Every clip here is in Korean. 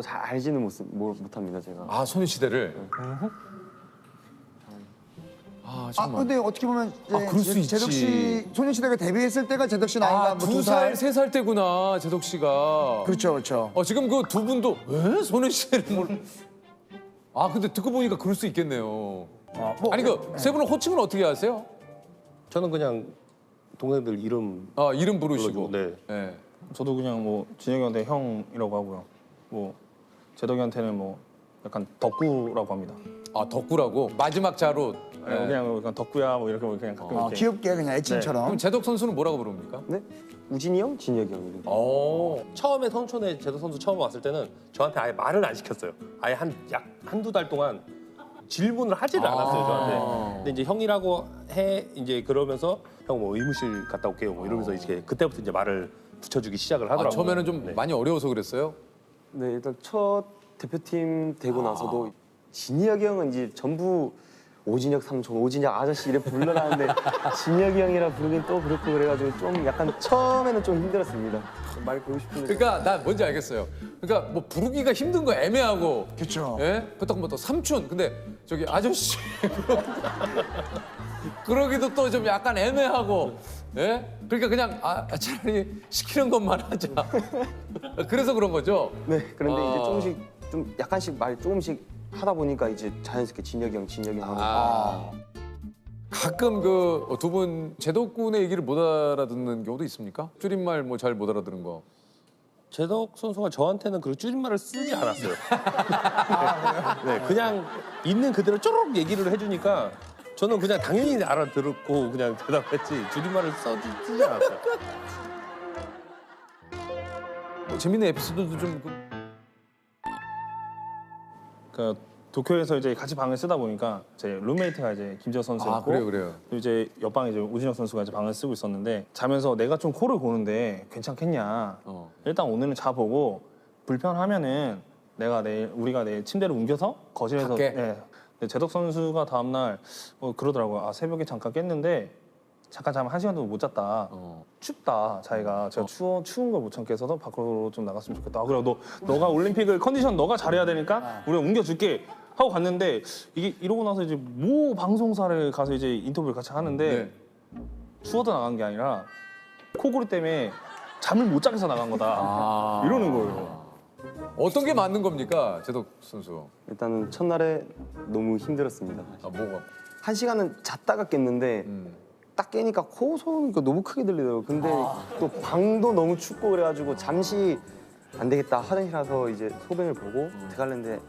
잘 알지는 못합니다 제가. 아 소녀시대를. 아 정말. 근데 어떻게 보면 그럴 수 있지. 제덕 씨 소녀시대가 데뷔했을 때가 제덕 씨 나이가 뭐 2살, 3살 때구나 제덕 씨가. 그렇죠, 그렇죠. 지금 그 두 분도 왜 소녀시대를 근데 듣고 보니까 그럴 수 있겠네요. 아니 그 세 분은 호칭은 어떻게 하세요? 저는 그냥 동생들 이름 이름 부르시고. 불러주고, 네. 네. 저도 그냥 뭐 진혁이한테 형이라고 하고요. 뭐 제덕이한테는 뭐 약간 덕구라고 합니다. 덕구라고 마지막 자로. 네. 그냥 덕구야 뭐 이렇게 그냥 가끔 이렇게. 귀엽게 그냥 애칭처럼. 그럼 제덕 선수는 뭐라고 부릅니까? 네? 우진이 형, 진혁이 형 이렇게. 처음에 선촌에 제덕 선수 처음 왔을 때는 저한테 아예 말을 안 시켰어요. 아예 한두 달 동안 질문을 하지를 않았어요, 저한테. 근데 이제 형이라고 이제 그러면서 형 뭐 의무실 갔다 올게요 뭐 이러면서 이제 그때부터 이제 말을 붙여주기 시작을 하더라고요. 처음에는 좀 네. 많이 어려워서 그랬어요? 네, 일단 첫 대표팀 되고 나서도 진혁이 형은 이제 전부 오진혁 삼촌, 오진혁 아저씨 이렇게 불러놨는데 진혁이 형이라 부르긴 또 그렇고 그래가지고 좀 약간 처음에는 좀 힘들었습니다. 말 걸고 싶은데. 그러니까 나 뭔지 알겠어요. 그러니까 뭐 부르기가 힘든 거 애매하고. 그렇죠. 예? 그렇다고 뭐 또 삼촌. 근데 저기 아저씨. 그러기도 또 좀 약간 애매하고. 예? 그러니까 그냥 차라리 시키는 것만 하자. 그래서 그런 거죠. 네, 그런데 이제 조금씩 좀 약간씩 말 조금씩 하다 보니까 이제 자연스럽게 진혁이 형 하고. 가끔 그 두 분 제덕군의 얘기를 못 알아듣는 경우도 있습니까? 줄임말 뭐 잘 못 알아듣는 거. 제덕 선수가 저한테는 그 줄임말을 쓰지 않았어요. 네, 그냥 있는 그대로 쪼록 얘기를 해주니까 저는 그냥 당연히 알아들었고 그냥 대답했지 줄임말을 쓰지 않았어요. 뭐 재밌는 에피소드도 좀. 그 도쿄에서 이제 같이 방을 쓰다 보니까 제 룸메이트가 이제 김지혁 선수였고 그래요. 또 이제 옆방에 이제 우진혁 선수가 이제 방을 쓰고 있었는데 자면서 내가 좀 코를 고는데 괜찮겠냐. 일단 오늘은 자보고 불편하면은 우리가 내일 침대를 옮겨서 거실에서. 갈게. 네. 근데 제덕 선수가 다음 날 그러더라고요. 새벽에 잠깐 깼는데 잠깐 자면 1시간도 못 잤다. 춥다 자기가. 제가 추운 걸 못 참겠어서 밖으로 좀 나갔으면 좋겠다. 그래 너가 올림픽을 컨디션 너가 잘해야 되니까 우리가 옮겨줄게 하고 갔는데 이게 이러고 나서 이제 모 방송사를 가서 이제 인터뷰를 같이 하는데 추워서 나간 게 아니라 코골이 때문에 잠을 못 자겠어 나간 거다. 이러는 거예요. 어떤 게 맞는 겁니까, 제덕 선수? 일단은 첫날에 너무 힘들었습니다. 뭐가? 1시간은 잤다가 깼는데 딱 깨니까 코 소리가 너무 크게 들리더라고요. 근데 또 방도 너무 춥고 그래가지고 잠시 안 되겠다 화장실 가서 이제 소변을 보고 들어가려는데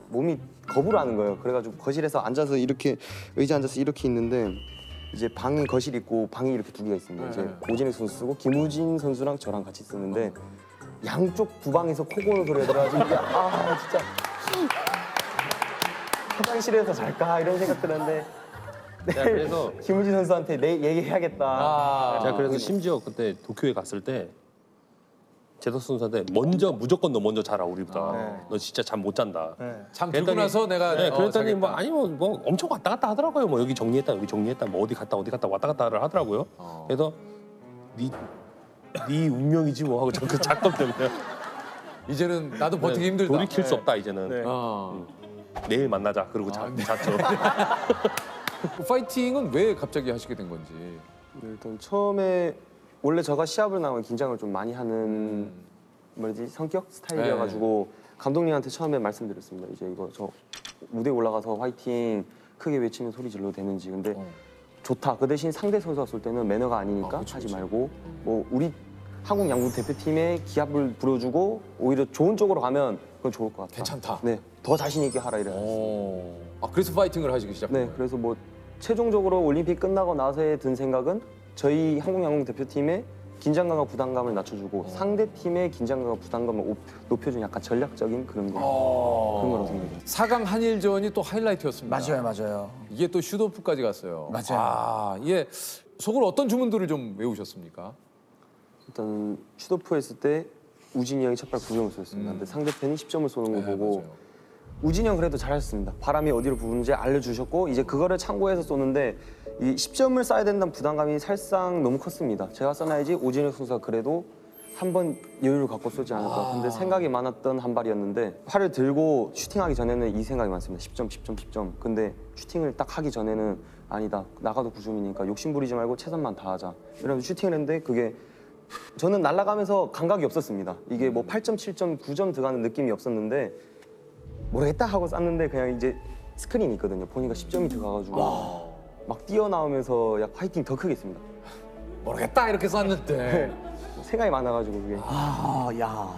몸이 거부를 하는 거예요. 그래가지고 거실에서 앉아서 이렇게 의자 앉아서 이렇게 있는데 이제 방에 거실 있고 방이 이렇게 두 개가 있습니다. 이제 오진혁 선수 쓰고 김우진 선수랑 저랑 같이 쓰는데 양쪽 두 방에서 코 고는 소리가 들어가지고 이게 진짜 화장실에서 잘까 이런 생각 들었는데 그래서 김우진 선수한테 얘기해야겠다. 제가 그래서 심지어 그때 도쿄에 갔을 때 제덕 선수한테 무조건 너 먼저 자라 우리보다. 너 진짜 잠 못 잔다. 잠 들고 나서 내가. 그랬더니 자겠다. 뭐 아니면 뭐 엄청 왔다 갔다 하더라고요. 뭐 여기 정리했다 여기 정리했다 뭐 어디 갔다 왔다 갔다를 하더라고요. 그래서 네 운명이지 뭐 하고 저 그 작업 때문에 이제는 나도 버티기 힘들다. 돌이킬 수 없다 이제는. 내일 만나자 그러고 잤죠. 파이팅은 왜 갑자기 하시게 된 건지. 일단 처음에 원래 저가 시합을 나가면 긴장을 좀 많이 하는 성격 스타일이어가지고 감독님한테 처음에 말씀드렸습니다. 이제 이거 저 무대에 올라가서 화이팅 크게 외치면 소리 질러도 되는지. 근데 좋다. 그 대신 상대 선수가 쏠 때는 매너가 아니니까 하지 말고 뭐 우리 한국 양궁 대표팀의 기합을 부려주고 오히려 좋은 쪽으로 가면 그건 좋을 것 같다. 괜찮다. 네, 더 자신 있게 하라 이래요. 그래서 파이팅을 하시기 시작한 네, 거예요. 그래서 뭐 최종적으로 올림픽 끝나고 나서에 든 생각은 저희 한국 양궁 대표팀의 긴장감과 부담감을 낮춰주고 상대 팀의 긴장감과 부담감을 높여주는 약간 전략적인 그런 거라고 생각해요. 4강 한일전이 또 하이라이트였습니다. 맞아요. 이게 또 슈도프까지 갔어요. 맞아요. 이게 속으로 어떤 주문들을 좀 외우셨습니까? 일단 슈도프 했을 때 우진이 형이 첫발 9점을 쏘였습니다. 근데 상대편이 10점을 쏘는 거 보고 맞아요. 우진이 형 그래도 잘하셨습니다. 바람이 어디로 부는지 알려주셨고 이제 그거를 참고해서 쏘는데 이 10점을 쏴야 된다는 부담감이 살상 너무 컸습니다. 제가 쏴놔야지 오진혁 선수가 그래도 한 번 여유를 갖고 쏘지 않을까. 근데 생각이 많았던 한 발이었는데 팔을 들고 슈팅하기 전에는 이 생각이 많습니다. 10점, 10점, 10점. 근데 슈팅을 딱 하기 전에는 아니다. 나가도 9점이니까 욕심 부리지 말고 최선만 다하자. 이러면서 슈팅을 했는데 그게 저는 날아가면서 감각이 없었습니다. 이게 뭐 8점, 7점, 9점 들어가는 느낌이 없었는데 모르겠다 하고 쐈는데 그냥 이제 스크린이 있거든요. 보니까 10점이 들어가가지고 막 뛰어나오면서 약 파이팅 더 크게 했습니다. 모르겠다 이렇게 쐈는데. 생각이 많아가지고 그게. 아, 야.